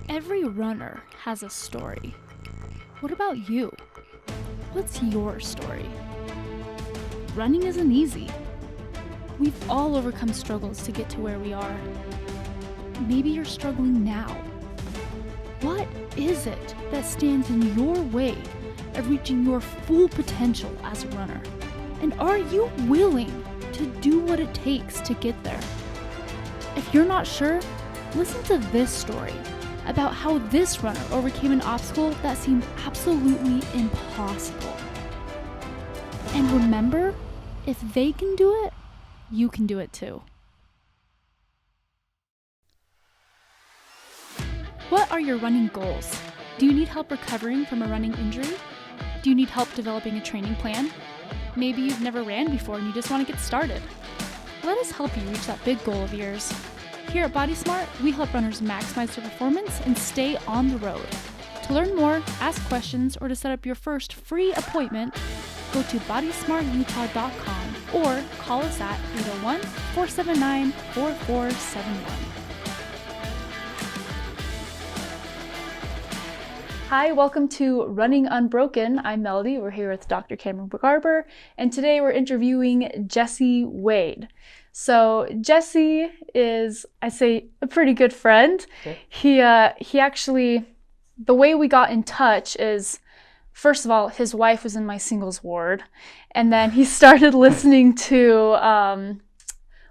Every runner has a story. What about you? What's your story? Running isn't easy. We've all overcome struggles to get to where we are. Maybe you're struggling now. What is it that stands in your way of reaching your full potential as a runner? And are you willing to do what it takes to get there? If you're not sure, listen to this story about how this runner overcame an obstacle that seemed absolutely impossible. And remember, if they can do it, you can do it too. What are your running goals? Do you need help recovering from a running injury? Do you need help developing a training plan? Maybe you've never ran before and you just want to get started. Let us help you reach that big goal of yours. Here at Body Smart, we help runners maximize their performance and stay on the road. To learn more, ask questions, or to set up your first free appointment, go to bodysmartutah.com or call us at 801-479-4471. Hi, welcome to Running Unbroken. I'm Melody. We're here with Dr. Cameron Garber, and today we're interviewing Jesse Wade. So Jesse is, I say, a pretty good friend. Okay. He actually, the way we got in touch is, first of all, his wife was in my singles ward, and then he started listening to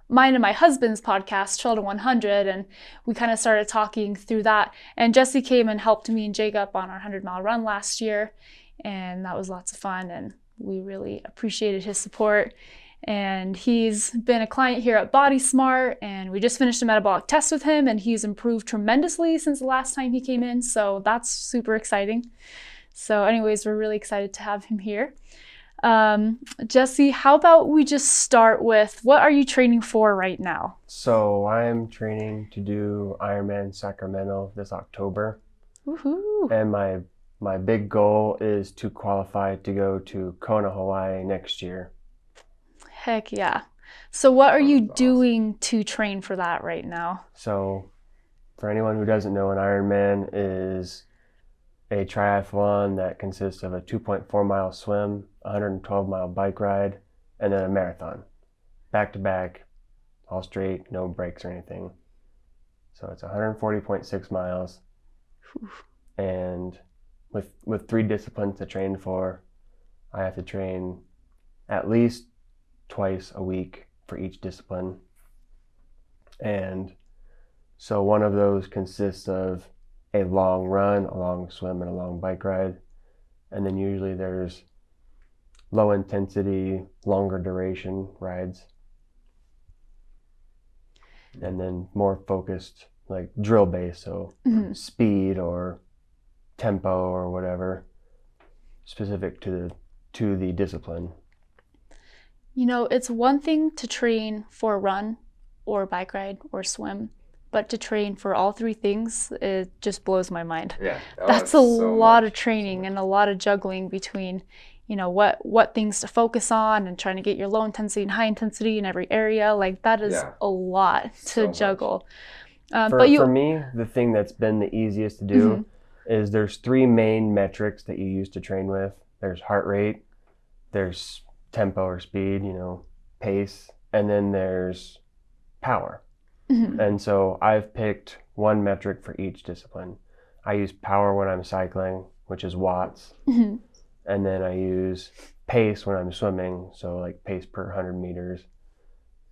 mine and my husband's podcast, Trail to 100, and we kind of started talking through that. And Jesse came and helped me and Jacob on our 100-mile run last year, and that was lots of fun, and we really appreciated his support. And he's been a client here at Body Smart, and we just finished a metabolic test with him, and he's improved tremendously since the last time he came in, so that's super exciting. So anyways, we're really excited to have him here. Jesse, how about we just start with, what are you training for right now? So I'm training to do Ironman Sacramento this October. Woohoo! And my big goal is to qualify to go to Kona, Hawaii next year. Heck yeah. So what are you doing to train for that right now? So for anyone who doesn't know, an Ironman is a triathlon that consists of a 2.4 mile swim, 112 mile bike ride, and then a marathon. Back to back, all straight, no breaks or anything. So it's 140.6 miles. Whew. And with 3 disciplines to train for, I have to train at least twice a week for each discipline. And so one of those consists of a long run, a long swim, and a long bike ride. And then usually there's low intensity, longer duration rides. And then more focused, like drill based, so speed or tempo or whatever, specific to the discipline. You know, it's one thing to train for a run or bike ride or swim, but to train for all 3 things, it just blows my mind. Yeah. That's a lot of training and a lot of juggling between, you know, what things to focus on and trying to get your low intensity and high intensity in every area. Like, that is a lot to juggle. For me, the thing that's been the easiest to do is there's 3 main metrics that you use to train with. There's heart rate, there's tempo or speed, you know, pace, and then there's power. And so I've picked one metric for each discipline. I use power when I'm cycling, which is watts. And then I use pace when I'm swimming, so like pace per 100 meters.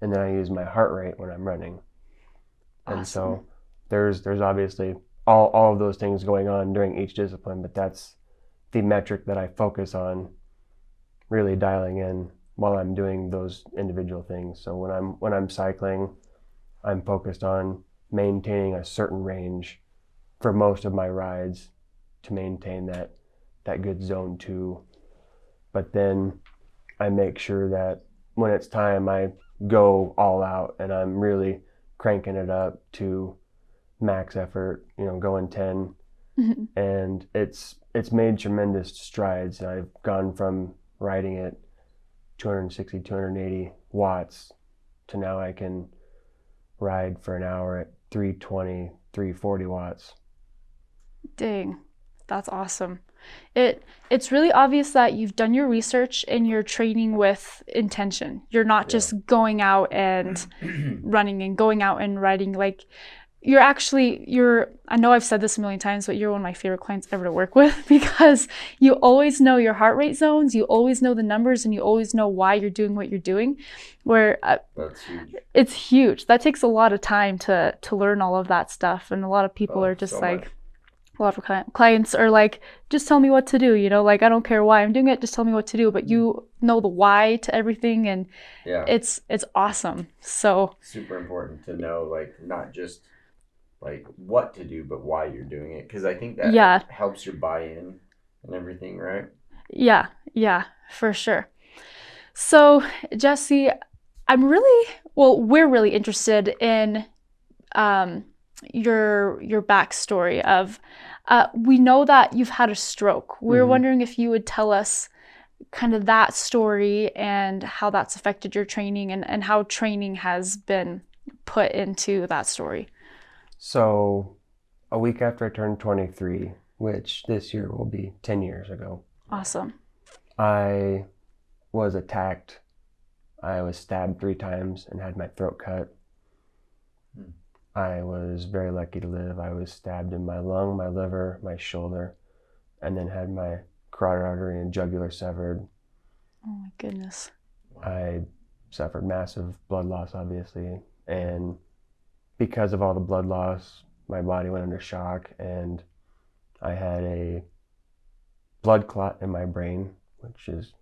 And then I use my heart rate when I'm running. Awesome. And so there's obviously all of those things going on during each discipline, but that's the metric that I focus on really dialing in while I'm doing those individual things. So when I'm cycling, I'm focused on maintaining a certain range for most of my rides to maintain that good zone 2. But then I make sure that when it's time, I go all out and I'm really cranking it up to max effort, you know, going 10. And it's made tremendous strides. I've gone from riding at 260, 280 watts to now I can ride for an hour at 320, 340 watts. Dang, that's awesome. It's really obvious that you've done your research and you're training with intention. You're not just going out and running and going out and riding. Like I know I've said this a million times, but you're one of my favorite clients ever to work with because you always know your heart rate zones, you always know the numbers, and you always know why you're doing what you're doing. Where That's huge. it's huge. That takes a lot of time to learn all of that stuff, and a lot of people are just so like. much. A lot of clients are like, just tell me what to do, like I don't care why I'm doing it, just tell me what to do. But you know the why to everything, and it's awesome. So super important to know, like, not just like what to do, but why you're doing it, because I think that helps your buy-in and everything, right? Yeah, for sure. So Jesse, we're really interested in your backstory of we know that you've had a stroke. We're wondering if you would tell us kind of that story and how that's affected your training and how training has been put into that story. So a week after I turned 23, which this year will be 10 years ago. Awesome. I was attacked. I was stabbed 3 times and had my throat cut. I was very lucky to live. I was stabbed in my lung, my liver, my shoulder, and then had my carotid artery and jugular severed. Oh my goodness. I suffered massive blood loss, obviously, and because of all the blood loss, my body went under shock, and I had a blood clot in my brain, which is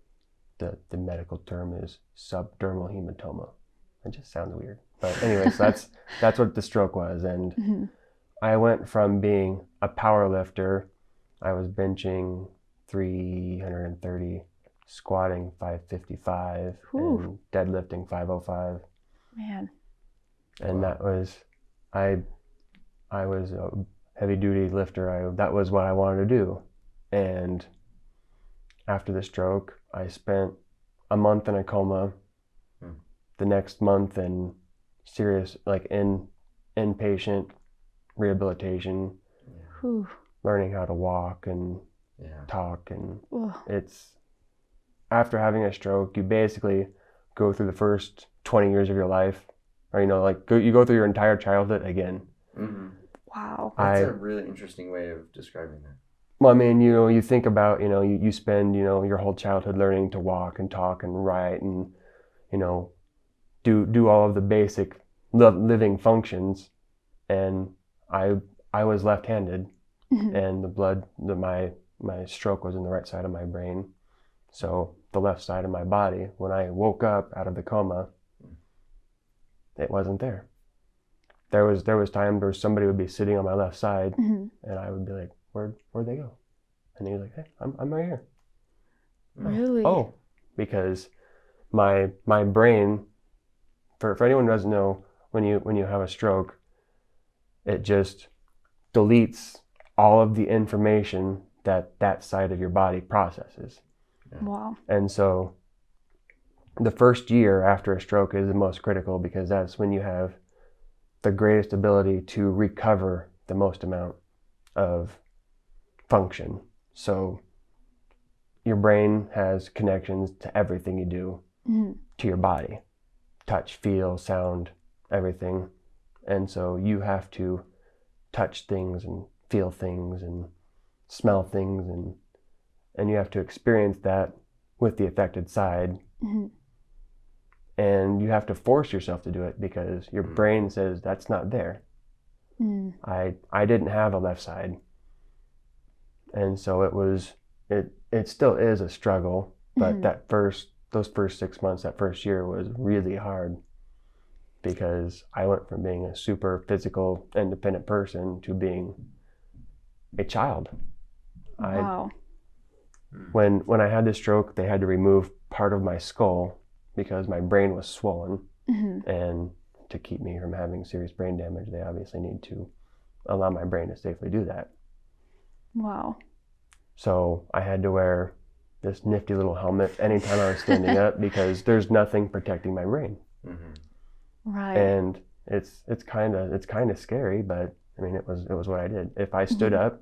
the medical term is subdermal hematoma. It just sounds weird. But anyways, that's what the stroke was. And I went from being a power lifter. I was benching 330, squatting 555, and deadlifting 505. Man. And that was, I was a heavy duty lifter. That was what I wanted to do. And after the stroke, I spent a month in a coma, the next month in serious, like inpatient rehabilitation, learning how to walk and talk. And it's, after having a stroke, you basically go through the first 20 years of your life, or, you go through your entire childhood again. Wow. That's a really interesting way of describing that. Well, I mean, you think about, you spend, your whole childhood learning to walk and talk and write and, do all of the basic living functions. And I was left-handed, and my stroke was in the right side of my brain. So the left side of my body, when I woke up out of the coma, it wasn't there. There was times where somebody would be sitting on my left side, and I would be like, where'd they go? And he was like, hey, I'm right here. Really? Oh, because my brain, for anyone who doesn't know, when you have a stroke, it just deletes all of the information that side of your body processes. Wow. And so the first year after a stroke is the most critical, because that's when you have the greatest ability to recover the most amount of function. So your brain has connections to everything you do, to your body, touch, feel, sound, everything. And so you have to touch things and feel things and smell things, and you have to experience that with the affected side. And you have to force yourself to do it because your brain says that's not there. I didn't have a left side. And so it still is a struggle, but those first 6 months, that first year was really hard, because I went from being a super physical, independent person to being a child. Wow. When I had this stroke, they had to remove part of my skull because my brain was swollen. And to keep me from having serious brain damage, they obviously need to allow my brain to safely do that. Wow. So I had to wear this nifty little helmet anytime I was standing up, because there's nothing protecting my brain. Right. And it's kind of scary, but I mean, it was what I did. If I stood up,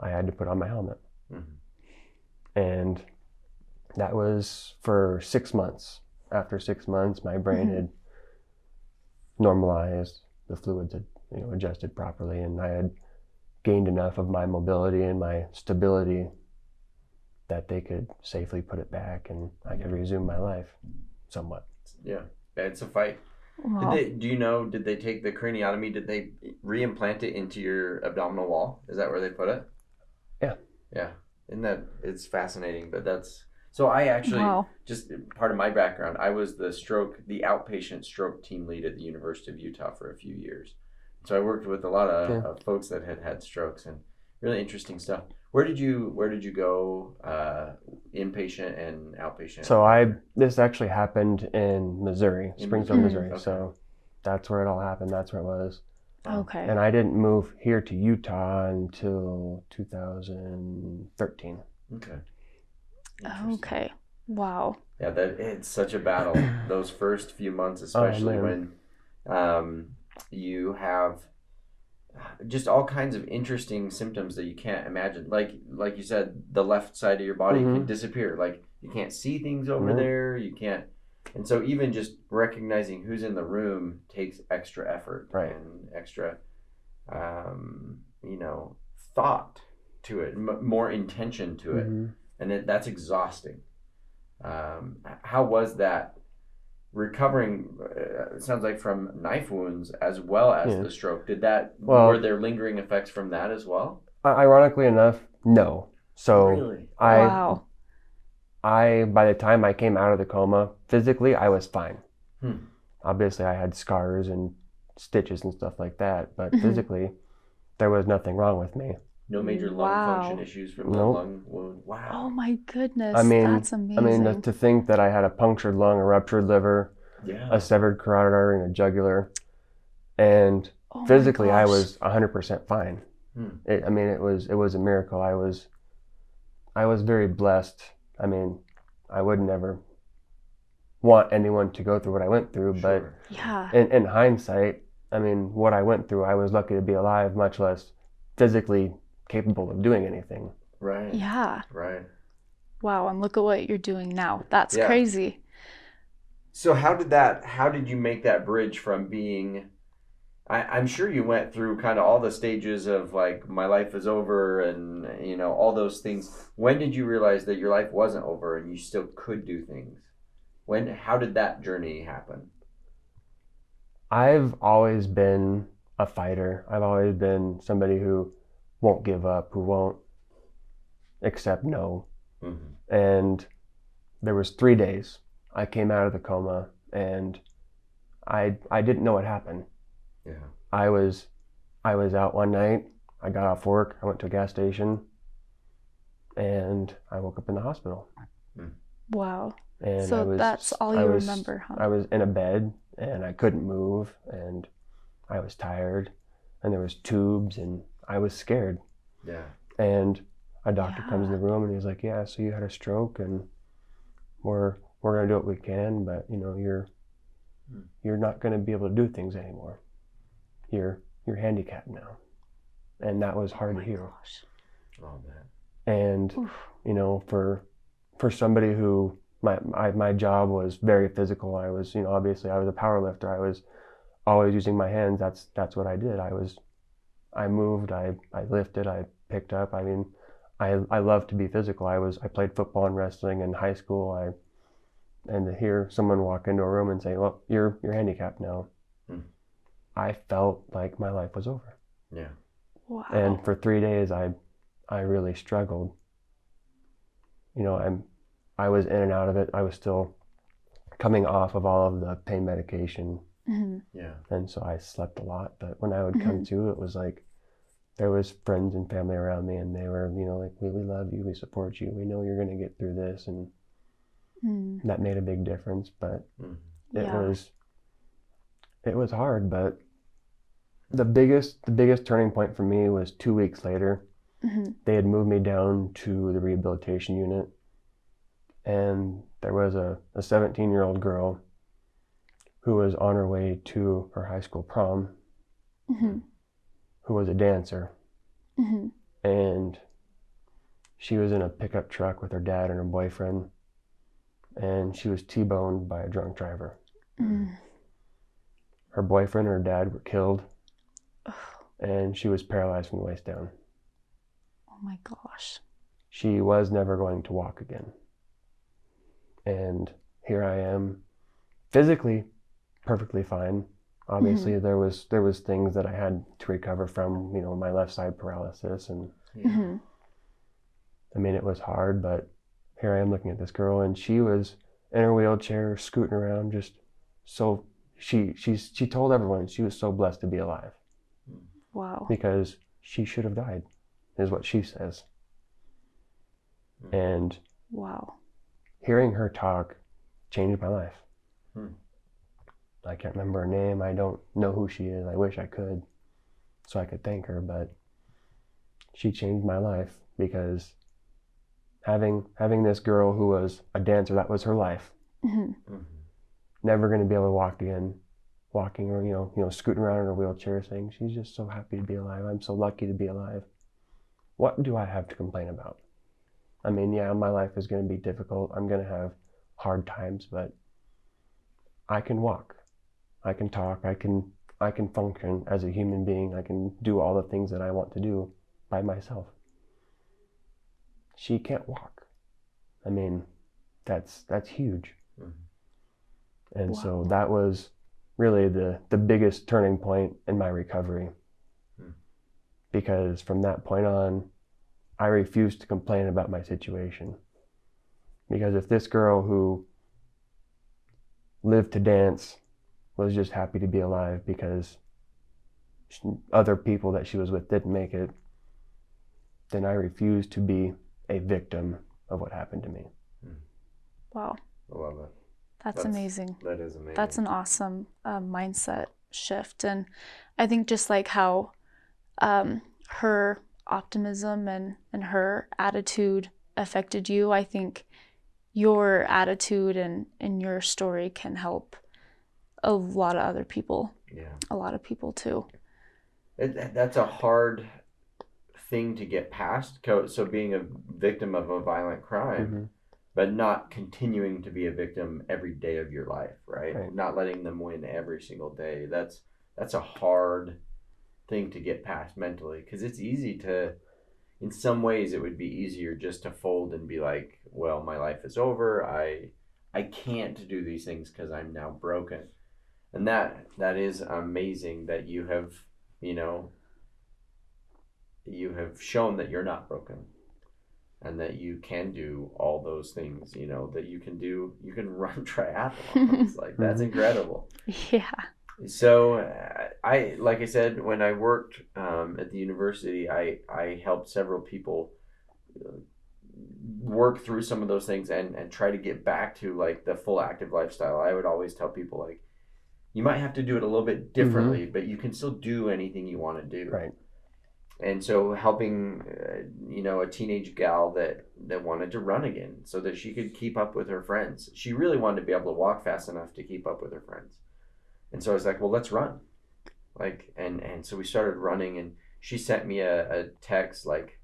I had to put on my helmet. And that was for 6 months. After 6 months, my brain had normalized, the fluids had adjusted properly, and I had gained enough of my mobility and my stability that they could safely put it back and I could resume my life somewhat. Yeah, it's a fight. Wow. Did they take the craniotomy, did they reimplant it into your abdominal wall? Is that where they put it? Yeah. Yeah. It's fascinating, but so I actually, just part of my background, I was the outpatient stroke team lead at the University of Utah for a few years. So I worked with a lot of folks that had strokes, and really interesting stuff. Where did you go, inpatient and outpatient? So this actually happened in Missouri, Springfield, Missouri. Okay. So that's where it all happened. That's where it was. Okay. And I didn't move here to Utah until 2013. Okay. Okay. Wow. Yeah, it's such a battle. Those first few months, especially when you have just all kinds of interesting symptoms that you can't imagine. Like you said, the left side of your body can disappear. Like you can't see things over there. You can't. And so even just recognizing who's in the room takes extra effort and extra, thought to it, more intention to it. And that's exhausting. How was that recovering? It sounds like from knife wounds as well as the stroke. Were there lingering effects from that as well? Ironically enough, no. So really? I by the time I came out of the coma, physically I was fine. Obviously I had scars and stitches and stuff like that, but physically there was nothing wrong with me. No major lung function issues from the lung wound. Wow. Oh my goodness. That's amazing. I mean, to think that I had a punctured lung, a ruptured liver, a severed carotid artery, and a jugular, and physically I was 100% fine. It was a miracle. I was very blessed. I mean, I would never want anyone to go through what I went through, but in hindsight, I mean, what I went through, I was lucky to be alive, much less physically capable of doing anything. Right. Yeah. Right. Wow, and look at what you're doing now. That's crazy. So how did you make that bridge from being, I'm sure you went through kind of all the stages of like, my life is over and, all those things. When did you realize that your life wasn't over and you still could do things? How did that journey happen? I've always been a fighter. I've always been somebody who won't give up, who won't accept no. And there was 3 days I came out of the coma and I didn't know what happened. Yeah. I was out one night, I got off work, I went to a gas station, and I woke up in the hospital. Wow. And so that's all you remember, huh? I was in a bed and I couldn't move and I was tired and there was tubes and I was scared. Yeah. And a doctor comes in the room and he's like, yeah, so you had a stroke and we're going to do what we can, but you're not going to be able to do things anymore. You're handicapped now. And that was hard to hear. Gosh. Oh man. And for somebody who my job was very physical. I was, obviously I was a power lifter. I was always using my hands. That's what I did. I moved, I lifted, I picked up. I mean, I love to be physical. I played football and wrestling in high school. And to hear someone walk into a room and say, well, you're handicapped now. I felt like my life was over. Yeah. Wow. And for 3 days, I really struggled. I was in and out of it. I was still coming off of all of the pain medication. Yeah. And so I slept a lot. But when I would come to, it was like there was friends and family around me, and they were, like, we love you, we support you, we know you're going to get through this, and that made a big difference. But it was hard. But the biggest turning point for me was 2 weeks later. They had moved me down to the rehabilitation unit, and there was a 17-year-old girl who was on her way to her high school prom. who was a dancer. Mm-hmm. And she was in a pickup truck with her dad and her boyfriend, and she was T-boned by a drunk driver. Mm. Her boyfriend and her dad were killed, and she was paralyzed from the waist down. Oh my gosh. She was never going to walk again. And here I am, physically perfectly fine. Obviously, there was things that I had to recover from, you know, my left side paralysis, and I mean, it was hard, but here I am looking at this girl, and she was in her wheelchair, scooting around, just so she told everyone she was so blessed to be alive. Wow. Because she should have died, is what she says. And wow, hearing her talk changed my life. Hmm. I can't remember her name. I don't know who she is. I wish I could, so I could thank her, but she changed my life because having this girl who was a dancer, that was her life. Never going to be able to walk again, walking or you know scooting around in her wheelchair, saying she's just so happy to be alive. I'm so lucky to be alive. What do I have to complain about? I mean, yeah, my life is going to be difficult. I'm going to have hard times, but I can walk, I can talk, I can function as a human being. I can do all the things that I want to do by myself. She can't walk. I mean, that's huge. And so that was really the biggest turning point in my recovery. Because from that point on, I refused to complain about my situation. Because if this girl who lived to dance was just happy to be alive because other people that she was with didn't make it, then I refused to be a victim of what happened to me. Wow. I love it. That's amazing. That is amazing. That's an awesome mindset shift. And I think just like how her optimism and her attitude affected you, I think your attitude and your story can help a lot of other people. Yeah. A lot of people too. That's a hard thing to get past. So being a victim of a violent crime, but not continuing to be a victim every day of your life, right? Not letting them win every single day. That's a hard thing to get past mentally, because it's easy to, in some ways it would be easier just to fold and be like, well, my life is over. I can't do these things because I'm now broken. And that is amazing that you have, you have shown that you're not broken and that you can do all those things, that you can run triathlons. Like, that's incredible. Yeah. So like I said, when I worked at the university, I helped several people work through some of those things and try to get back to like the full active lifestyle. I would always tell people, like, you might have to do it a little bit differently, but you can still do anything you want to do. Right. And so helping, a teenage gal that wanted to run again so that she could keep up with her friends. She really wanted to be able to walk fast enough to keep up with her friends. And so I was like, well, let's run. Like, and so we started running, and she sent me a text like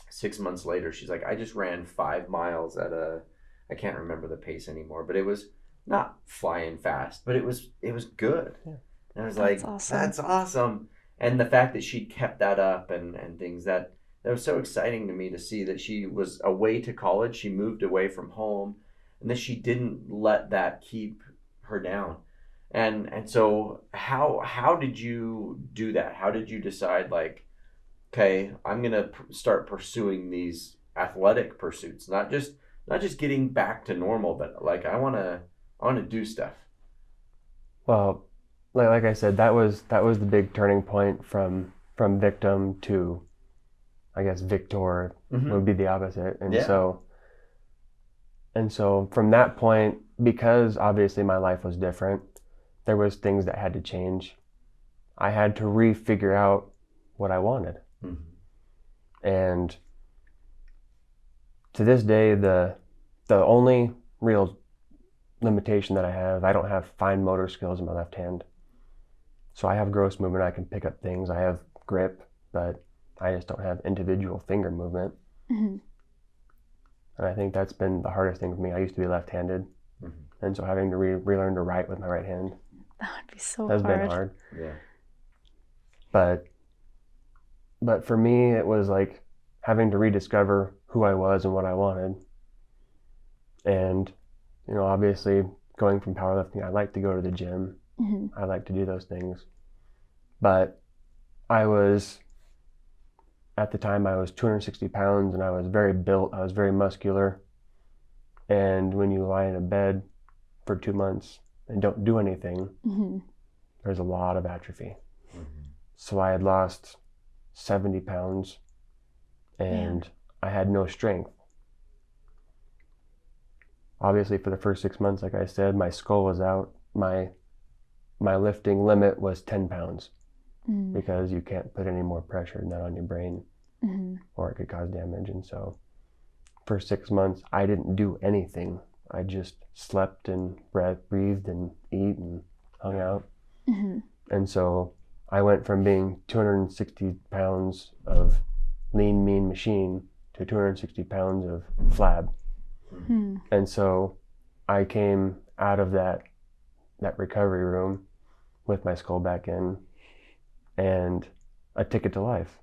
6 months later. She's like, I just ran 5 miles at I can't remember the pace anymore, but it was not flying fast, but it was good. Yeah. And I was like, that's awesome. And the fact that she'd kept that up and things, that was so exciting to me to see that she was away to college. She moved away from home, and that she didn't let that keep her down. And so how did you do that? How did you decide, like, okay, I'm going to start pursuing these athletic pursuits, not just getting back to normal, but like, I want to do stuff? Well, like I said, that was the big turning point from victim to, I guess, victor would be the opposite. And so from that point, because obviously my life was different, there was things that had to change. I had to re-figure out what I wanted. And to this day, the only real limitation that I don't have fine motor skills in my left hand. So I have gross movement. I can pick up things. I have grip, but I just don't have individual finger movement. Mm-hmm. And I think that's been the hardest thing for me. I used to be left-handed, and so having to relearn to write with my right hand That would be so has hard. been hard. Yeah. But for me, it was like having to rediscover who I was and what I wanted. And, you know, obviously going from powerlifting, I like to go to the gym. Mm-hmm. I like to do those things. But at the time, I was 260 pounds and I was very built. I was very muscular. And when you lie in a bed for 2 months and don't do anything, Mm-hmm. there's a lot of atrophy. So I had lost 70 pounds and I had no strength. Obviously, for the first 6 months, like I said, my skull was out. My lifting limit was 10 pounds because you can't put any more pressure than that on your brain or it could cause damage. And so for 6 months, I didn't do anything. I just slept and breathed and ate and hung out. Mm-hmm. And so I went from being 260 pounds of lean, mean machine to 260 pounds of flab. Mm-hmm. And so I came out of that recovery room with my skull back in and a ticket to life.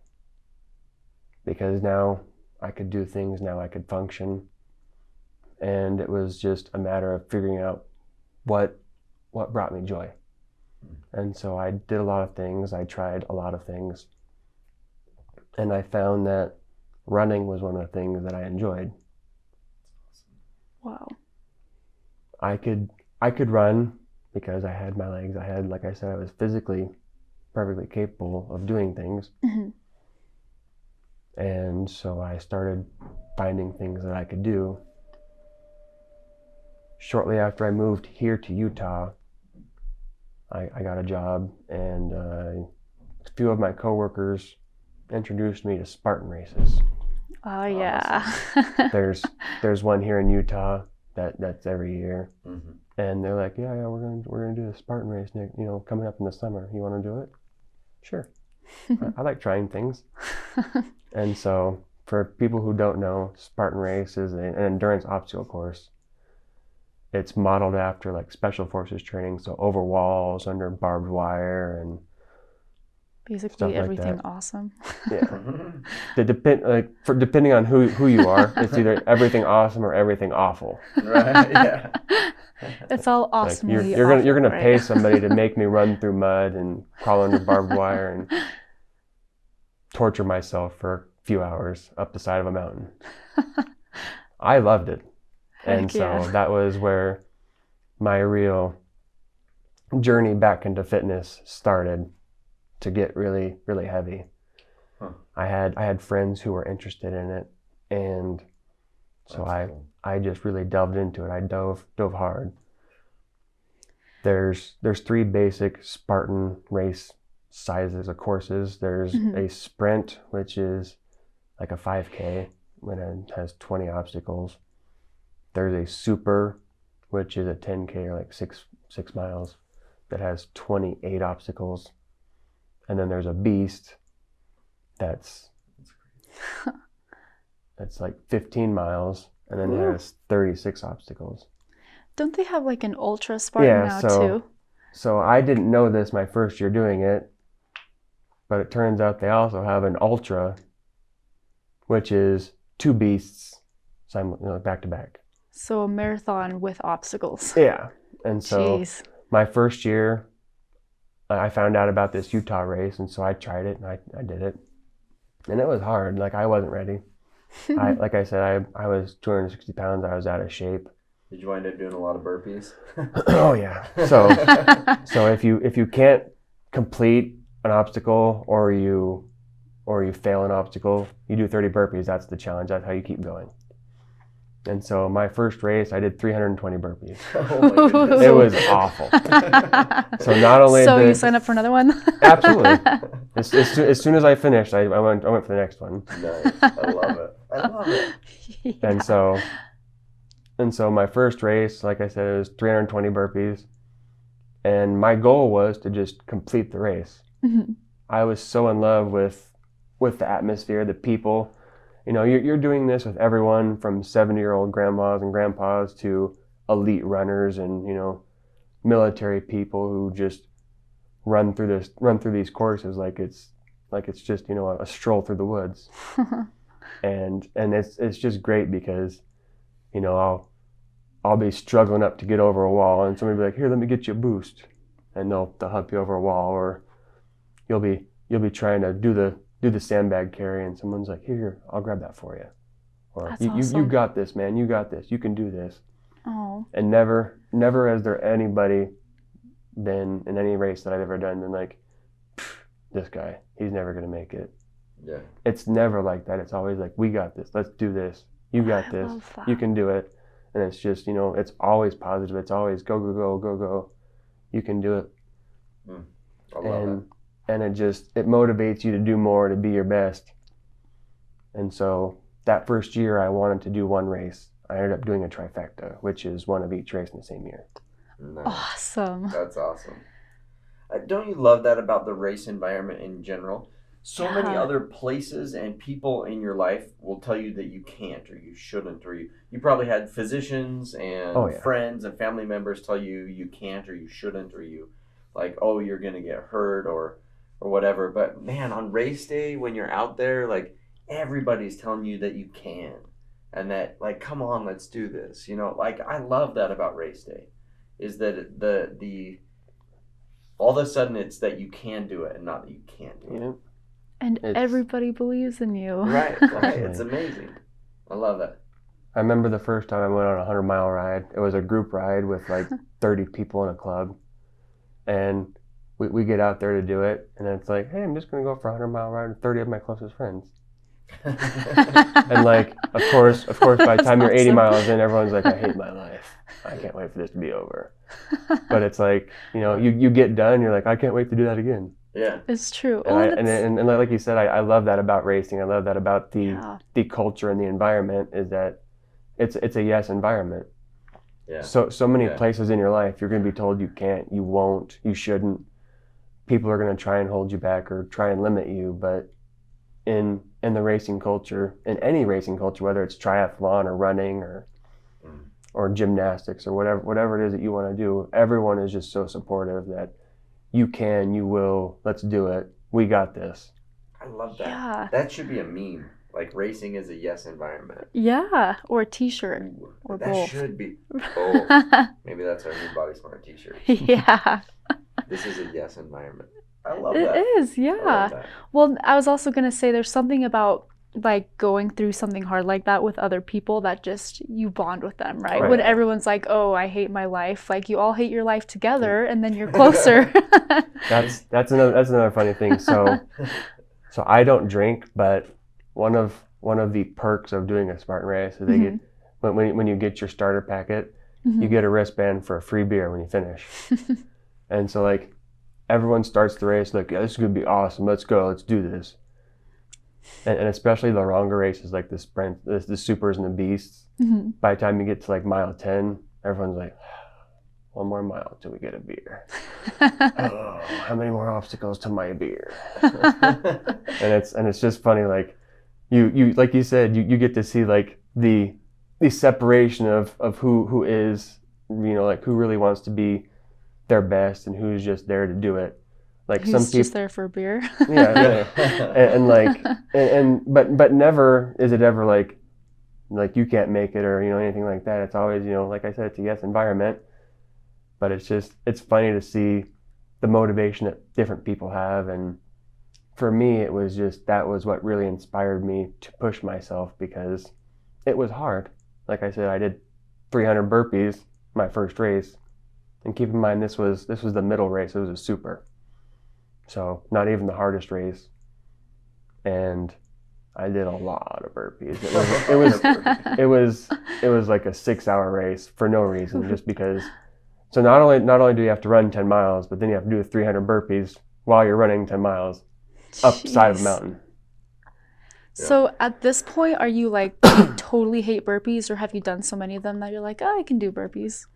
Because now I could do things, now I could function. And it was just a matter of figuring out what brought me joy. And so I did a lot of things, I tried a lot of things. And I found that running was one of the things that I enjoyed. Wow. I could run because I had my legs. I had, like I said, I was physically perfectly capable of doing things. Mm-hmm. And so I started finding things that I could do. Shortly after I moved here to Utah, I got a job, and a few of my coworkers introduced me to Spartan Races. Oh yeah. There's one here in Utah that's every year, Mm-hmm. and they're like, yeah, we're gonna do a Spartan race, coming up in the summer. You want to do it? Sure. I like trying things. And so, for people who don't know, Spartan Race is an endurance obstacle course. It's modeled after like special forces training, so over walls, under barbed wire, and Basically stuff like everything that. awesome. Yeah. Depending on who you are, it's either everything awesome or everything awful. Right. Yeah. It's all Like awesomely you're gonna awful, pay right? somebody to make me run through mud and crawl under barbed wire and torture myself for a few hours up the side of a mountain. I loved it. And Heck yeah. so that was where my real journey back into fitness started to get really, really heavy. Huh. I had friends who were interested in it, and so I just really delved into it. I dove hard. There's 3 basic Spartan race sizes of courses. There's a sprint, which is like a 5K when it has 20 obstacles. There's a super, which is a 10K or like 6 miles that has 28 obstacles. And then there's a beast that's like 15 miles and then it has 36 obstacles. Don't they have like an ultra Spartan now too? So I didn't know this my first year doing it, but it turns out they also have an ultra, which is 2 beasts back to back. So a marathon with obstacles. Yeah. And so Jeez. my first year, I found out about this Utah race, and so I tried it and I did it. And it was hard. Like, I wasn't ready. Like I said, I was 260 pounds. I was out of shape. Did you wind up doing a lot of burpees? Oh yeah. So if you can't complete an obstacle or you fail an obstacle, you do 30 burpees. That's the challenge. That's how you keep going. And so my first race, I did 320 burpees. Oh my goodness. It was awful. So not only So you signed up for another one? Absolutely. As soon as I finished, I went for the next one. Nice. I love it. I love it. Yeah. And so my first race, like I said, it was 320 burpees. And my goal was to just complete the race. Mhm. I was so in love with the atmosphere, the people. You know, you're doing this with everyone from 70-year-old grandmas and grandpas to elite runners and, you know, military people who just run through these courses like it's just, you know, a stroll through the woods. and it's just great because, you know, I'll be struggling up to get over a wall and somebody will be like, here, let me get you a boost, and they'll help you over a wall. Or you'll be trying to do the sandbag carry and someone's like, here, I'll grab that for you. Or you got this, man, you got this, you can do this. Oh. And never has there anybody been in any race that I've ever done been like, this guy, he's never gonna make it. Yeah. It's never like that. It's always like, we got this, let's do this, you got this, you can do it. And it's just, you know, it's always positive. It's always go, go, go, go, go. You can do it. I love that. And it motivates you to do more, to be your best. And so that first year I wanted to do one race. I ended up doing a trifecta, which is one of each race in the same year. Nice. Awesome. That's awesome. Don't you love that about the race environment in general? So many other places and people in your life will tell you that you can't or you shouldn't, or you probably had physicians and friends and family members tell you you can't or you shouldn't, or you like, oh, you're going to get hurt or whatever. But man, on race day, when you're out there, like everybody's telling you that you can and that like, come on, let's do this. You know, like I love that about race day is that the all of a sudden it's that you can do it and not that you can't do it. And everybody believes in you. Right. It's amazing. I love that. I remember the first time I went on a 100-mile ride. It was a group ride with like 30 people in a club. And we get out there to do it. And it's like, hey, I'm just going to go for a 100-mile ride with 30 of my closest friends. And like, of course, by the time you're 80 miles in, everyone's like, I hate my life. I can't wait for this to be over. But it's like, you know, you get done, you're like, I can't wait to do that again. Yeah, it's true. And like you said, I love that about racing. I love that about the culture and the environment is that it's a yes environment. Yeah. So many places in your life you're going to be told you can't, you won't, you shouldn't. People are going to try and hold you back or try and limit you. But in the racing culture, in any racing culture, whether it's triathlon or running or gymnastics or whatever it is that you want to do, everyone is just so supportive that you can, you will, let's do it. We got this. I love that. Yeah. That should be a meme. Like racing is a yes environment. Yeah, or a t-shirt. Or that both. Should be. Oh, maybe that's our new Body Smart t-shirt. Yeah. This is a yes environment. I love that. It is, yeah. Well, I was also going to say there's something about like going through something hard like that with other people that just you bond with them, right? When everyone's like, oh, I hate my life, like you all hate your life together and then you're closer. that's another funny thing. So I don't drink, but one of the perks of doing a Spartan race is they get when you get your starter packet, you get a wristband for a free beer when you finish. And so like everyone starts the race like, yeah, this is gonna be awesome, let's go, let's do this. And especially the longer races like the sprint, the supers and the beasts, by the time you get to like mile 10, everyone's like, one more mile until we get a beer. Oh, how many more obstacles to my beer? and it's just funny, like you like you said, you get to see like the separation of who is, you know, like who really wants to be their best and who's just there to do it. Like who's some people just there for a beer. Yeah. and like but never is it ever like you can't make it or, you know, anything like that. It's always, you know, like I said, it's a yes environment. But it's funny to see the motivation that different people have. And for me, it was just, that was what really inspired me to push myself because it was hard. Like I said, I did 300 burpees my first race. And keep in mind, this was the middle race. It was a super. So not even the hardest race. And I did a lot of burpees. It was like a 6-hour race for no reason, just because. So not only do you have to run 10 miles, but then you have to do 300 burpees while you're running 10 miles up side of a mountain. So at this point, are you like, you totally hate burpees, or have you done so many of them that you're like, oh, I can do burpees?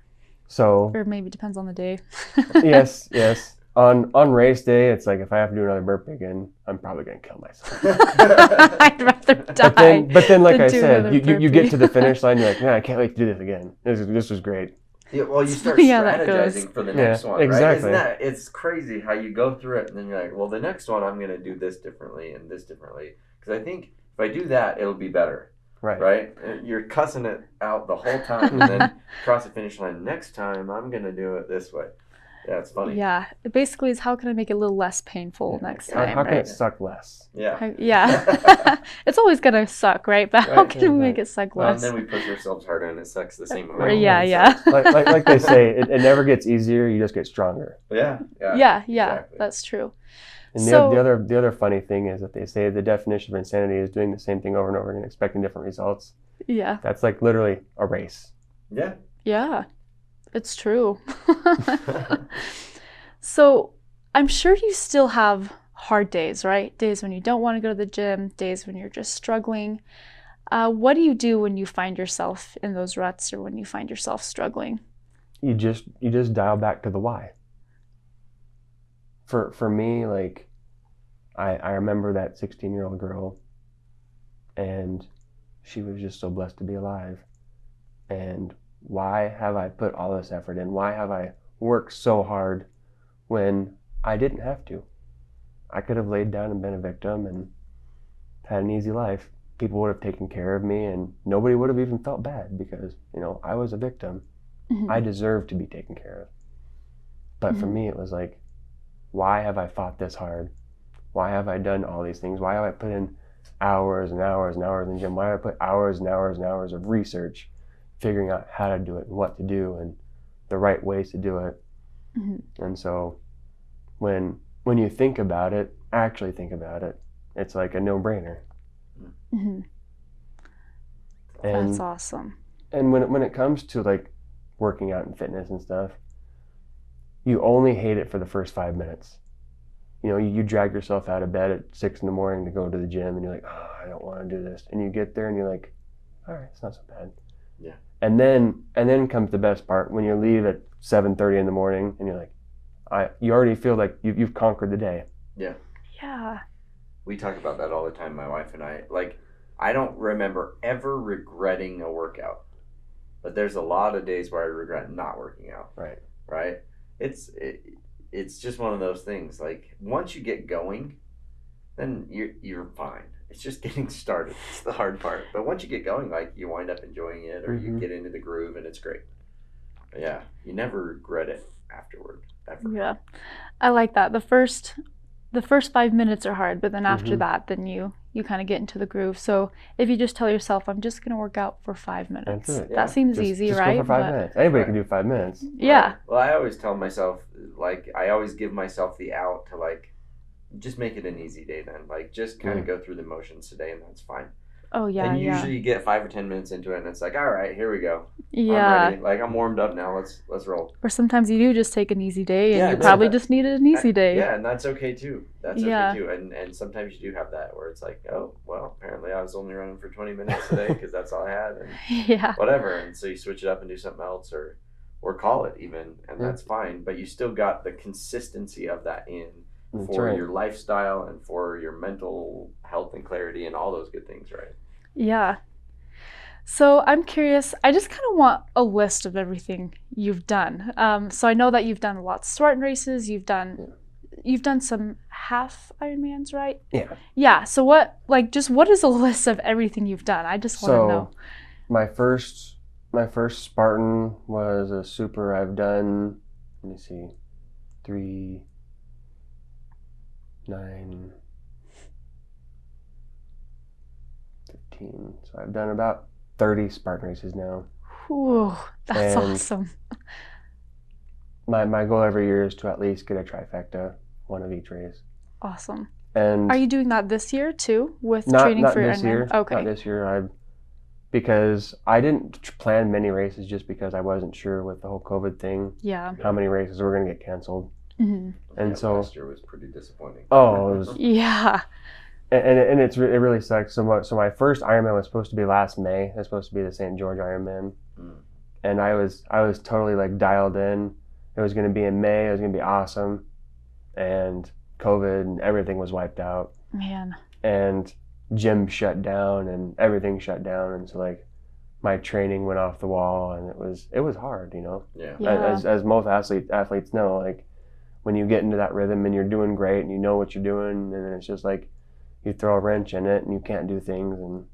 So, or maybe it depends on the day. yes. On race day, it's like if I have to do another burpee again, I'm probably gonna kill myself. I'd rather die. But then, like than I do said, another you get burpee. to the finish line, you're like, man, I can't wait to do this again. This was great. Yeah, well, you start Yeah, that goes. strategizing for the next one, exactly. right? It's crazy how you go through it and then you're like, well, the next one I'm going to do this differently and this differently. Because I think if I do that, it'll be better. Right? And you're cussing it out the whole time and then cross the finish line. Next time, I'm going to do it this way. Yeah, it's funny. Yeah, it basically is how can I make it a little less painful next time, How can right? it suck less? Yeah. Yeah. It's always going to suck, right? But how can we make it suck Well, and less? then we push ourselves harder and it sucks the same amount. Yeah. Like they say, it never gets easier, you just get stronger. Yeah. Exactly. That's true. And So- the other funny thing is that they say the definition of insanity is doing the same thing over and over again, expecting different results. Yeah. That's like literally a race. Yeah. Yeah. It's true. So I'm sure you still have hard days, right? Days when you don't want to go to the gym, days when you're just struggling. What do you do when you find yourself in those ruts or when you find yourself struggling? You just dial back to the why. For me, like I remember that 16-year-old girl, and she was just so blessed to be alive. And why have I put all this effort in? Why have I worked so hard when I didn't have to? I could have laid down and been a victim and had an easy life. People would have taken care of me and nobody would have even felt bad because, I was a victim. Mm-hmm. I deserved to be taken care of. But for me, it was like, why have I fought this hard? Why have I done all these things? Why have I put in hours and hours and hours in the gym? Why have I put hours and hours and hours of research figuring out how to do it and what to do and the right ways to do it? Mm-hmm. And so when you think about it, actually think about it, it's like a no-brainer. Mm-hmm. And, that's awesome. And when it comes to like working out and fitness and stuff, you only hate it for the first 5 minutes. You drag yourself out of bed at 6 in the morning to go to the gym and you're like, oh, I don't want to do this. And you get there and you're like, all right, it's not so bad. Yeah. And then comes the best part when you leave at 7:30 in the morning and you're like, you already feel like you've conquered the day. Yeah. Yeah. We talk about that all the time, my wife and I. Like, I don't remember ever regretting a workout, but there's a lot of days where I regret not working out. Right. It's just one of those things. Like, once you get going, then you're fine. It's just getting started. It's the hard part. But once you get going, like, you wind up enjoying it, or you get into the groove, and it's great. But yeah, you never regret it afterward. Ever. Yeah, I like that. The first 5 minutes are hard, but then after that, then you kind of get into the groove. So if you just tell yourself, I'm just going to work out for 5 minutes. That's it. That seems easy, just right? Go for 5 minutes. Anybody can do 5 minutes. Yeah. Right. Well, I always tell myself, like, I always give myself the out to, like, just make it an easy day then. Like, just kind of go through the motions today and that's fine. Oh, yeah, and usually you get 5 or 10 minutes into it and it's like, all right, here we go. Yeah. I'm ready. Like, I'm warmed up now. Let's roll. Or sometimes you do just take an easy day and you probably just needed an easy day. Yeah, and that's okay too. That's okay too. And sometimes you do have that where it's like, oh, well, apparently I was only running for 20 minutes today because that's all I had. And whatever. And so you switch it up and do something else or call it even. And that's fine. But you still got the consistency of that for your lifestyle and for your mental health and clarity and all those good things, right? Yeah. So I'm curious, I just kind of want a list of everything you've done. So I know that you've done a lot of Spartan races, you've done some half Ironmans, right? Yeah. Yeah. So what is a list of everything you've done? I just want to know. My first Spartan was a super. I've done, let me see, 3, 9, 15. So I've done about 30 Spartan races now. Ooh, that's awesome. My goal every year is to at least get a trifecta, one of each race. Awesome. And are you doing that this year too, with training for this year? Okay. Not this year. Because I didn't plan many races just because I wasn't sure with the whole COVID thing. Yeah. How many races were going to get canceled. Mm-hmm. And so last year was pretty disappointing. Oh, it was. Yeah. And it really sucks. So my first Ironman was supposed to be last May. It was supposed to be the St. George Ironman, and I was totally like dialed in. It was going to be in May. It was going to be awesome, and COVID and everything was wiped out. Man. And gym shut down and everything shut down, and so like my training went off the wall, and it was hard, you know. Yeah. As most athletes know, like when you get into that rhythm and you're doing great and you know what you're doing, and then it's just like you throw a wrench in it and you can't do things, and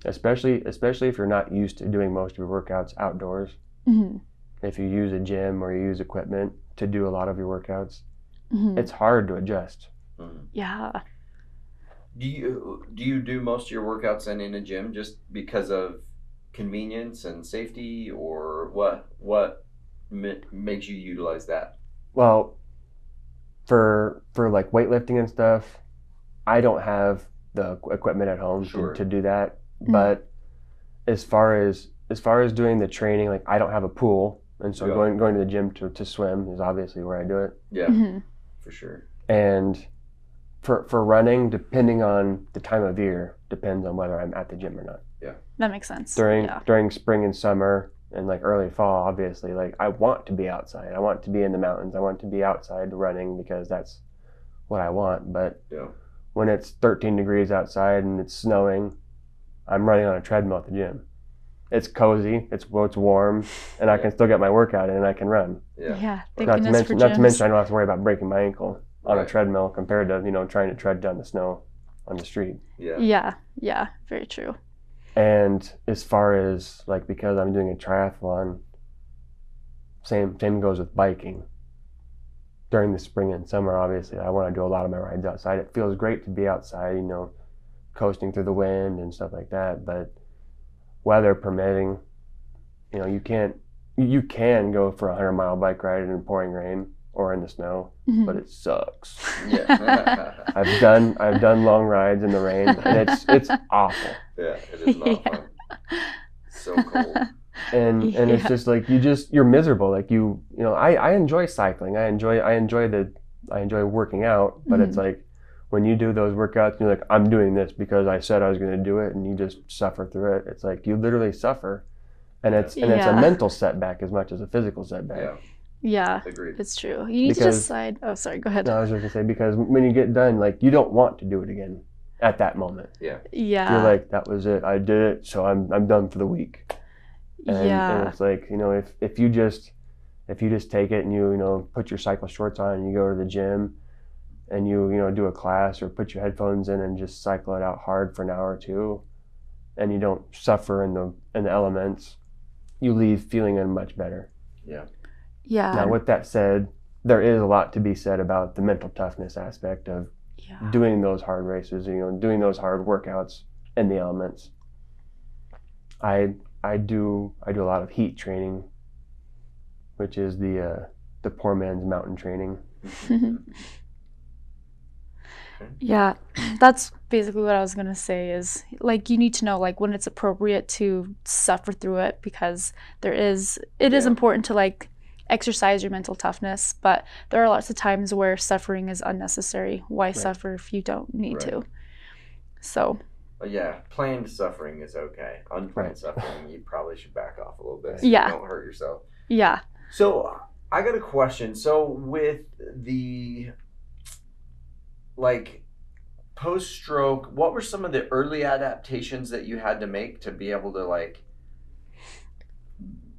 especially if you're not used to doing most of your workouts outdoors. If you use a gym or you use equipment to do a lot of your workouts, it's hard to adjust. Yeah. Do you do most of your workouts then in a gym just because of convenience and safety, or what makes you utilize that? Well, for like weightlifting and stuff, I don't have the equipment at home to do that. But as far as doing the training, like I don't have a pool, and so going to the gym to swim is obviously where I do it. Yeah, for sure. And for running, depending on the time of year, depends on whether I'm at the gym or not. Yeah, that makes sense. During spring and summer and like early fall, obviously, like I want to be outside. I want to be in the mountains. I want to be outside running because that's what I want. But when it's 13 degrees outside and it's snowing, I'm running on a treadmill at the gym. It's cozy, it's warm, and I can still get my workout in and I can run. Not to mention I don't have to worry about breaking my ankle on a treadmill compared to, you know, trying to tread down the snow on the street. Yeah, very true. And as far as like, because I'm doing a triathlon, same goes with biking. During the spring and summer, obviously, I want to do a lot of my rides outside. It feels great to be outside, you know, coasting through the wind and stuff like that. But weather permitting, you know, you can go for a 100-mile bike ride in pouring rain or in the snow, but it sucks. I've done long rides in the rain, and it's awful. Yeah, it is not fun. So cold. And it's just like you're miserable. Like you know, I enjoy cycling. I enjoy working out, but it's like when you do those workouts and you're like, I'm doing this because I said I was going to do it, and you just suffer through it. It's like you literally suffer, and it's a mental setback as much as a physical setback. Yeah, agreed. It's true. You need to decide. Oh, sorry. Go ahead. No, I was just gonna say, because when you get done, like you don't want to do it again at that moment. Yeah. You're like, that was it. I did it, so I'm done for the week. And it's like, you know, if you just take it and you know put your cycle shorts on and you go to the gym and you know do a class or put your headphones in and just cycle it out hard for an hour or two, and you don't suffer in the elements, you leave feeling much better. Yeah. Now, with that said, there is a lot to be said about the mental toughness aspect of doing those hard races, you know, doing those hard workouts in the elements. I do a lot of heat training, which is the poor man's mountain training. Yeah, that's basically what I was gonna say. Is like you need to know like when it's appropriate to suffer through it, because it is important to like exercise your mental toughness, but there are lots of times where suffering is unnecessary. Why suffer if you don't need to? So planned suffering is okay. Unplanned suffering, you probably should back off a little bit so you don't hurt yourself. So I got a question. So with the like post-stroke, what were some of the early adaptations that you had to make to be able to like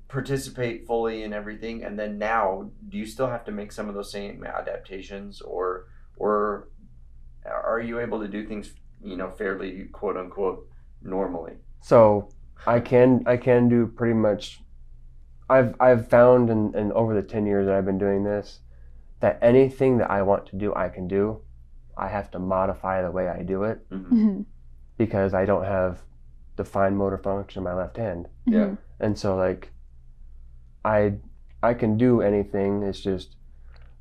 participate fully in everything? And then now, do you still have to make some of those same adaptations, or are you able to do things, you know, fairly quote unquote normally? So I can do pretty much. I've found in over the 10 years that I've been doing this, that anything that I want to do, I can do. I have to modify the way I do it because I don't have the fine motor function in my left hand. And so like I can do anything. It's just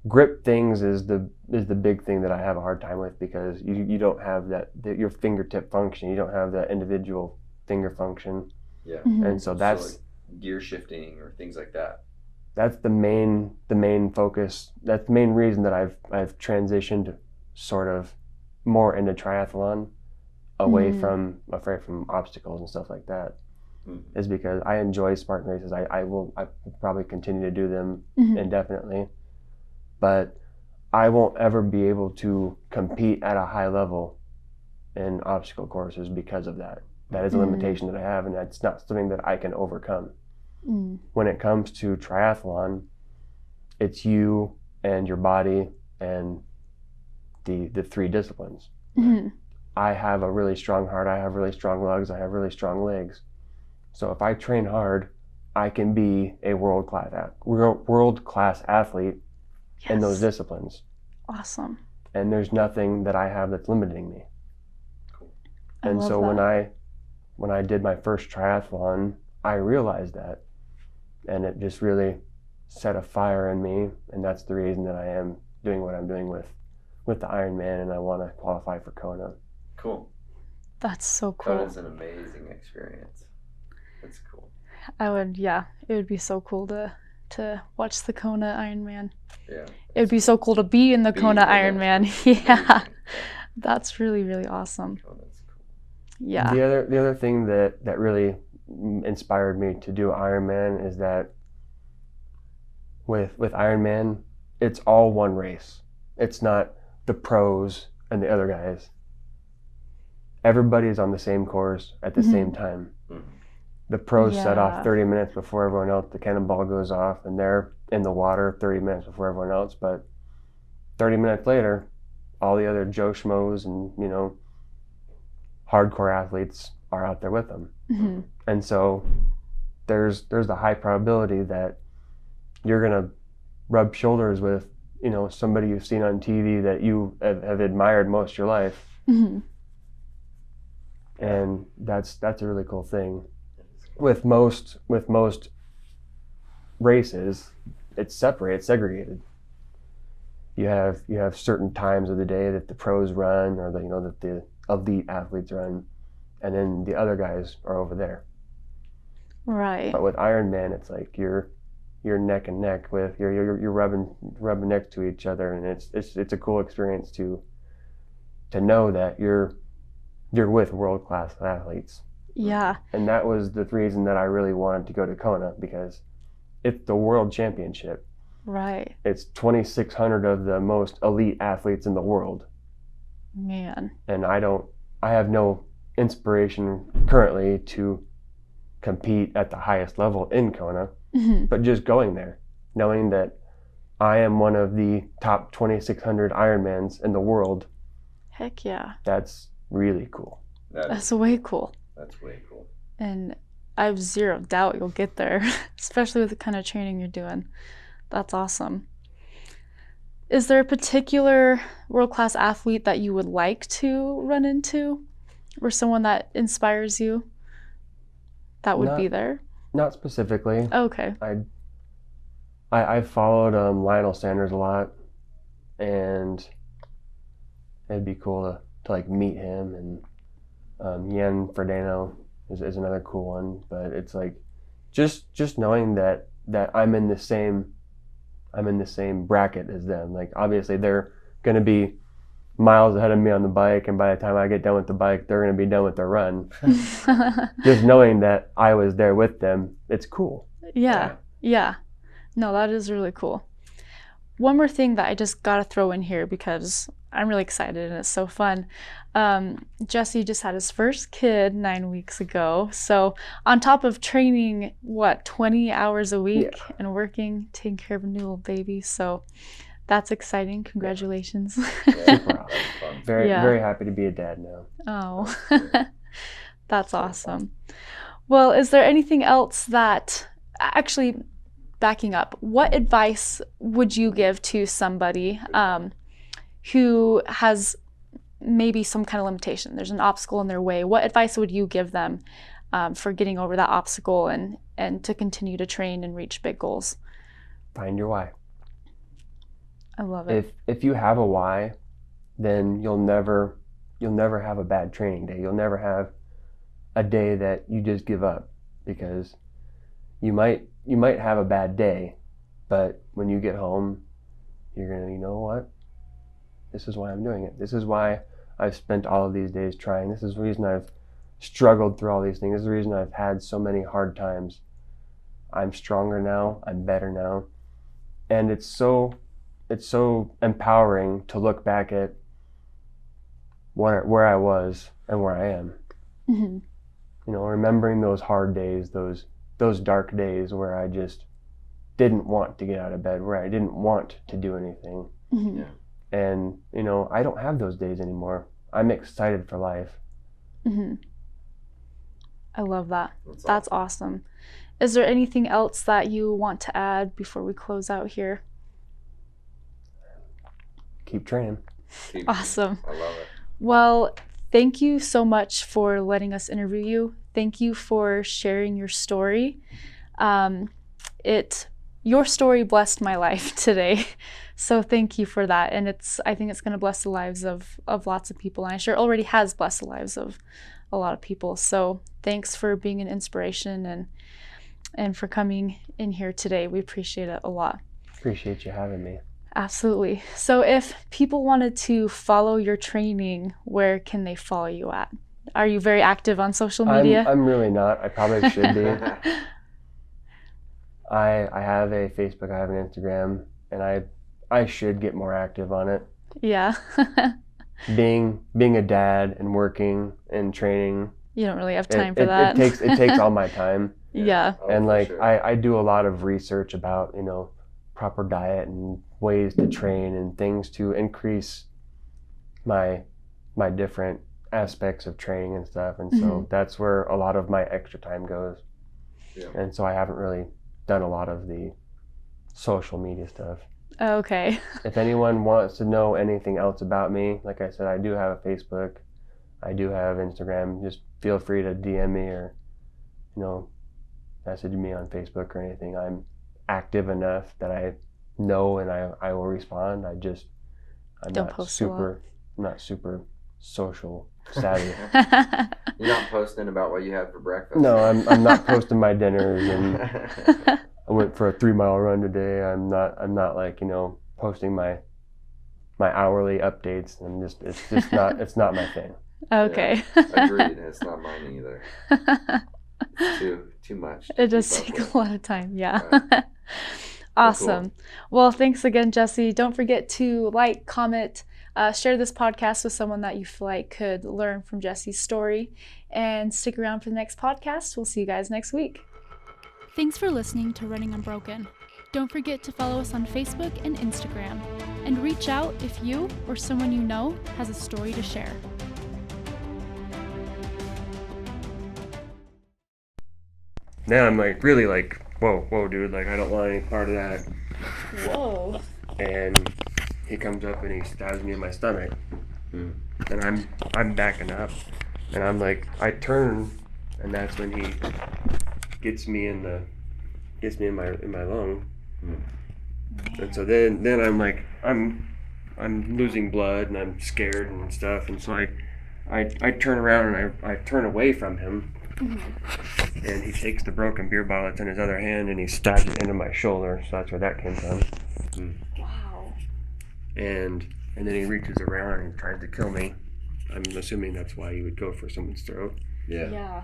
grip things is the big thing that I have a hard time with, because you don't have your fingertip function. You don't have that individual finger function. And so that's like gear shifting or things like that. That's the main focus. That's the main reason that I've transitioned sort of more into triathlon, away from obstacles and stuff like that. Is because I enjoy Spartan races. I will probably continue to do them indefinitely, but I won't ever be able to compete at a high level in obstacle courses because of that. That is a limitation that I have, and that's not something that I can overcome. When it comes to triathlon, it's you and your body and the three disciplines. I have a really strong heart, I have really strong legs, I have really strong legs. So if I train hard, I can be a world-class athlete in those disciplines. Awesome. And there's nothing that I have that's limiting me. And so when I did my first triathlon, I realized that, and it just really set a fire in me, and that's the reason that I am doing what I'm doing with the Ironman, and I want to qualify for Kona. Cool. That's so cool. That is an amazing experience. That's cool. It would be so cool to watch the Kona Ironman. Yeah. It would be so cool to be in the Kona Ironman. Yeah. That's really, really awesome. Oh, that's cool. Yeah. The other thing that really inspired me to do Ironman is that with Ironman, it's all one race. It's not the pros and the other guys. Everybody's on the same course at the same time. The pros set off 30 minutes before everyone else. The cannonball goes off, and they're in the water 30 minutes before everyone else. But 30 minutes later, all the other Joe Schmoes and, you know, hardcore athletes are out there with them. And so there's the high probability that you're gonna rub shoulders with, you know, somebody you've seen on TV that you have admired most of your life. And that's a really cool thing. With most races, it's segregated. You have certain times of the day that the pros run, or that the elite athletes run, and then the other guys are over there. Right. But with Ironman, it's like you're neck and neck with you're rubbing next to each other, and it's a cool experience to know that you're with world-class athletes. Yeah. And that was the reason that I really wanted to go to Kona, because it's the world championship. Right. It's 2,600 of the most elite athletes in the world. Man. And I have no inspiration currently to compete at the highest level in Kona, but just going there, knowing that I am one of the top 2,600 Ironmans in the world. Heck yeah. That's really cool. That's way cool. That's way cool. And I have zero doubt you'll get there, especially with the kind of training you're doing. That's awesome. Is there a particular world-class athlete that you would like to run into, or someone that inspires you that would be there? Not specifically. Okay. I followed Lionel Sanders a lot, and it'd be cool to like meet him, and Jan Frodeno is another cool one. But it's like just knowing that I'm in the same bracket as them. Like, obviously they're going to be miles ahead of me on the bike, and by the time I get done with the bike, they're going to be done with their run. Just knowing that I was there with them, it's cool. Yeah. No, that is really cool. One more thing that I just got to throw in here because I'm really excited and it's so fun. Jesse just had his first kid 9 weeks ago. So on top of training, 20 hours a week and working, taking care of a new little baby. So that's exciting. Congratulations. Super awesome. Very happy to be a dad now. Oh, that's awesome. Well, is there anything else that, actually, backing up, what advice would you give to somebody who has maybe some kind of limitation? There's an obstacle in their way. What advice would you give them for getting over that obstacle and to continue to train and reach big goals? Find your why. I love it. If you have a why, then you'll never have a bad training day. You'll never have a day that you just give up, because you might have a bad day, but when you get home, you're gonna, you know what? This is why I'm doing it. This is why I've spent all of these days trying. This is the reason I've struggled through all these things. This is the reason I've had so many hard times. I'm stronger now. I'm better now. And it's so so empowering to look back at where I was and where I am. Mm-hmm. You know, remembering those hard days, those dark days where I just didn't want to get out of bed, where I didn't want to do anything. Mm-hmm. Yeah. And, you know, I don't have those days anymore. I'm excited for life. Mm-hmm. I love that. That's awesome. Is there anything else that you want to add before we close out here? Keep training. Awesome. I love it. Well, thank you so much for letting us interview you. Thank you for sharing your story. Your story blessed my life today. So thank you for that. And I think it's going to bless the lives of lots of people. And I'm sure it already has blessed the lives of a lot of people. So thanks for being an inspiration and for coming in here today. We appreciate it a lot. Appreciate you having me. Absolutely. So if people wanted to follow your training, where can they follow you at? Are you very active on social media? I'm really not. I probably should be. I have a Facebook, I have an Instagram, and I should get more active on it. Yeah. Being a dad and working and training. You don't really have time for that. It takes all my time. Yeah. Oh, and like sure. I do a lot of research about, you know, proper diet and ways to train and things to increase my different aspects of training and stuff. And so that's where a lot of my extra time goes. Yeah. And so I haven't really done a lot of the social media stuff. Okay. If anyone wants to know anything else about me, like I said, I do have a Facebook, I do have Instagram. Just feel free to DM me or, you know, message me on Facebook or anything. I'm active enough that I know and I will respond. I'm Don't post a lot. not super social savvy. You're not posting about what you had for breakfast? No, I'm not posting my dinners and I went for a 3-mile run today. I'm not like, you know, posting my hourly updates. It's not my thing. Okay. Yeah, agreed. It's not mine either. Too much. It does take a lot of time. Yeah. Right. Awesome. Cool. Well, thanks again, Jesse. Don't forget to like, comment, share this podcast with someone that you feel like could learn from Jesse's story, and stick around for the next podcast. We'll see you guys next week. Thanks for listening to Running Unbroken. Don't forget to follow us on Facebook and Instagram, and reach out if you or someone you know has a story to share. Now I'm like really like, whoa, dude, like I don't want any part of that. Whoa. And he comes up and he stabs me in my stomach. And I'm backing up. And I'm like, I turn, and that's when he gets me in my lung. And so then I'm like, I'm losing blood and I'm scared and stuff. And so I turn around and I turn away from him. And he takes the broken beer bottle that's in his other hand and he stabs it into my shoulder. So that's where that came from. Wow. And then he reaches around and tries to kill me. I'm assuming that's why he would go for someone's throat. Yeah.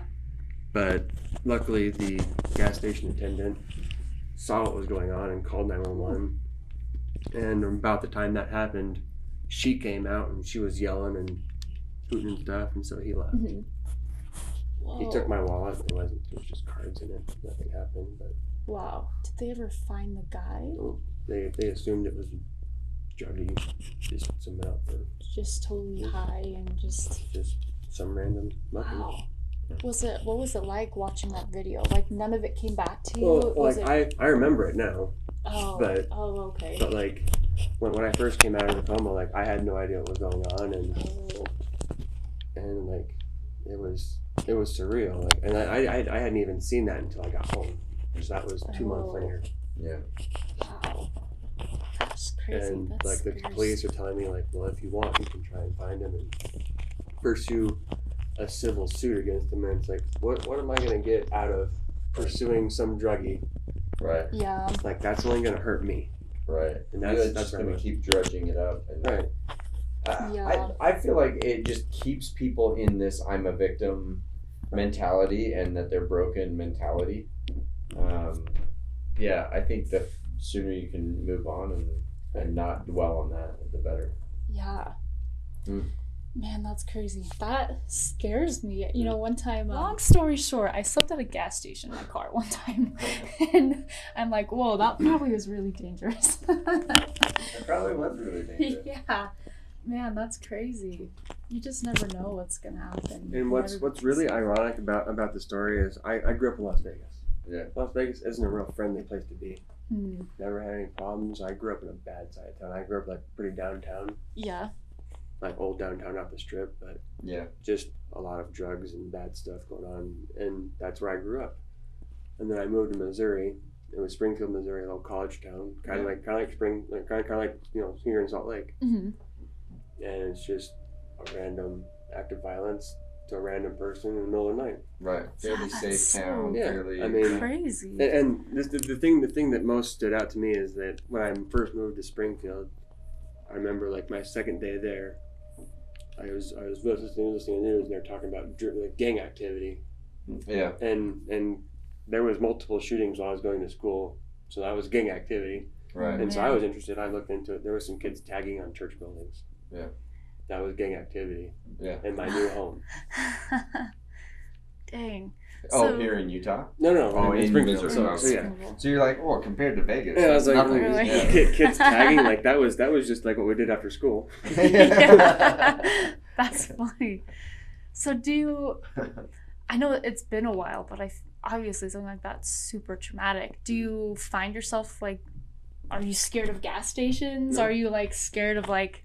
But luckily the gas station attendant saw what was going on and called 911. And about the time that happened, she came out and she was yelling and hooting and stuff, and so he left. He took my wallet. There was just cards in it. Nothing happened. But Wow. Did they ever find the guy? they assumed it was druggy. Just someone out for Just totally high and just some random nothing. wow. What was it like watching that video? Like none of it came back to you? Well, Was like I remember it now. okay. But like when I first came out of the coma, like I had no idea what was going on, and like it was surreal. Like, and I hadn't even seen that until I got home, because that was 2 months later. Yeah. Wow. That's crazy. And That's like the police are telling me, like, well, if you want, you can try and find him and pursue a civil suit against him. And it's like, what am I gonna get out of pursuing some druggie? Right. Yeah. Like that's only gonna hurt me. Right. And that's that's going to keep drudging it up. And right. I feel like it just keeps people in this I'm a victim mentality and that they're broken mentality. Yeah, I think the sooner you can move on and and not dwell on that, the better. Yeah. Mm. Man, that's crazy. That scares me. You know, one time, long story short, I slept at a gas station in my car one time. And I'm like, whoa, that probably was really dangerous. It probably was really dangerous. Yeah. Man, that's crazy. You just never know what's going to happen. And what's really ironic about the story is I grew up in Las Vegas. Yeah. Las Vegas isn't a real friendly place to be. Hmm. Never had any problems. I grew up in a bad side of town. I grew up like pretty downtown. Yeah. Like old downtown off the strip, but Yeah. just a lot of drugs and bad stuff going on, and that's where I grew up. And then I moved to Missouri. It was Springfield, Missouri, a little college town, kind of like here in Salt Lake. Mm-hmm. And it's just a random act of violence to a random person in the middle of the night. Right. Fairly That's safe town. Yeah, Fairly. I mean, Crazy. And the thing that most stood out to me is that when I first moved to Springfield, I remember like my second day there. I was listening to the news, and they're talking about like gang activity. Yeah. And there was multiple shootings while I was going to school, so that was gang activity. Right. And so I was interested. I looked into it. There were some kids tagging on church buildings. Yeah. That was gang activity. Yeah. In my new home. Dang. Oh, So- here in Utah? No. Oh, in Springfield. Missouri. So yeah. So you're like, oh, compared to Vegas. Yeah, I was like, nothing. Really? Yeah. kids tagging, like that was just like what we did after school. Yeah. That's funny. So I know it's been a while, but obviously something like that's super traumatic. Do you find yourself like, are you scared of gas stations? No. Are you like scared of like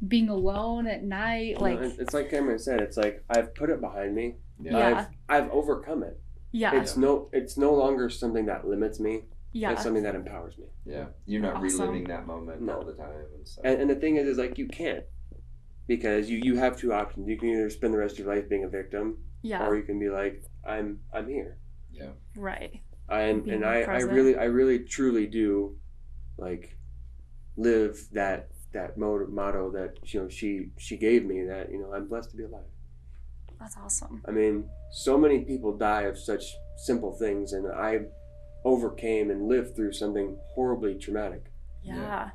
being alone at night? Like, It's like Cameron said. It's like I've put it behind me. yeah, I've overcome it. yeah, It's no longer something that limits me. yeah. It's something that empowers me. Yeah. You're not Awesome. reliving that moment No. all the time and stuff. And the thing is like you can't, because you have two options. You can either spend the rest of your life being a victim, Yeah, or you can be like, I'm here. right. And Being I present. really truly do, like, live that motto that she gave me, that I'm blessed to be alive. That's awesome. I mean, so many people die of such simple things, and I overcame and lived through something horribly traumatic. Yeah,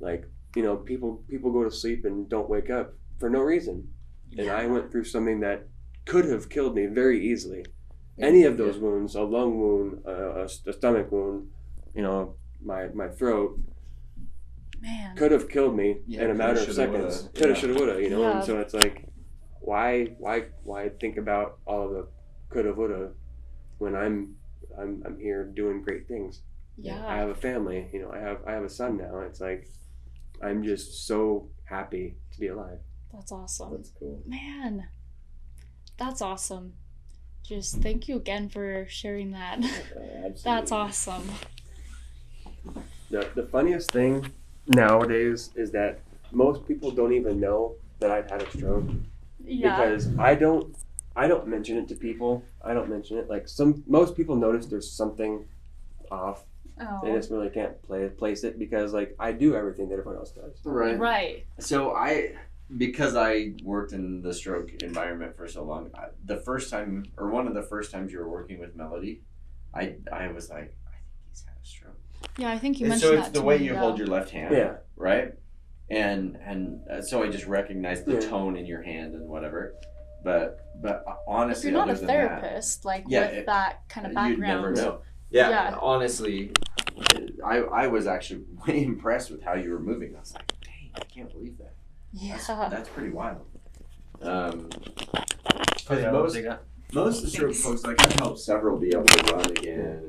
Like, people go to sleep and don't wake up for no reason. And I went through something that could have killed me very easily. Any of those wounds, a lung wound, a stomach wound, my throat, man. could have killed me Yeah, in a matter of coulda, seconds. shoulda, Coulda, yeah. shoulda, woulda, Yeah. And so it's like, why think about all of the coulda, woulda when I'm here doing great things. I Yeah, have a family, I have a son now. It's like, I'm just so happy to be alive. that's awesome. That's cool. Man, that's awesome. Just thank you again for sharing that. Absolutely. That's awesome. The funniest thing nowadays is that most people don't even know that I've had a stroke, Yeah. because I don't mention it to people. I don't mention it. Like most people notice there's something off. They Oh. just really can't place it, because like I do everything that everyone else does. Right. Right. So because I worked in the stroke environment for so long, the first time, or one of the first times you were working with Melody, I was like, I think he's had a stroke. Yeah, I think you And mentioned so that. it's the to way me, you yeah. hold your left hand, Yeah. right? And so I just recognized the Yeah. tone in your hand and whatever. But honestly, If you're not a other than that, therapist, like Yeah, with that kind of you'd never background. know. Yeah, Yeah. honestly, I was actually way impressed with how you were moving. I was like, dang, I can't believe that. Yeah. That's pretty wild. Because most of the stroke folks, like I've helped several be able to run again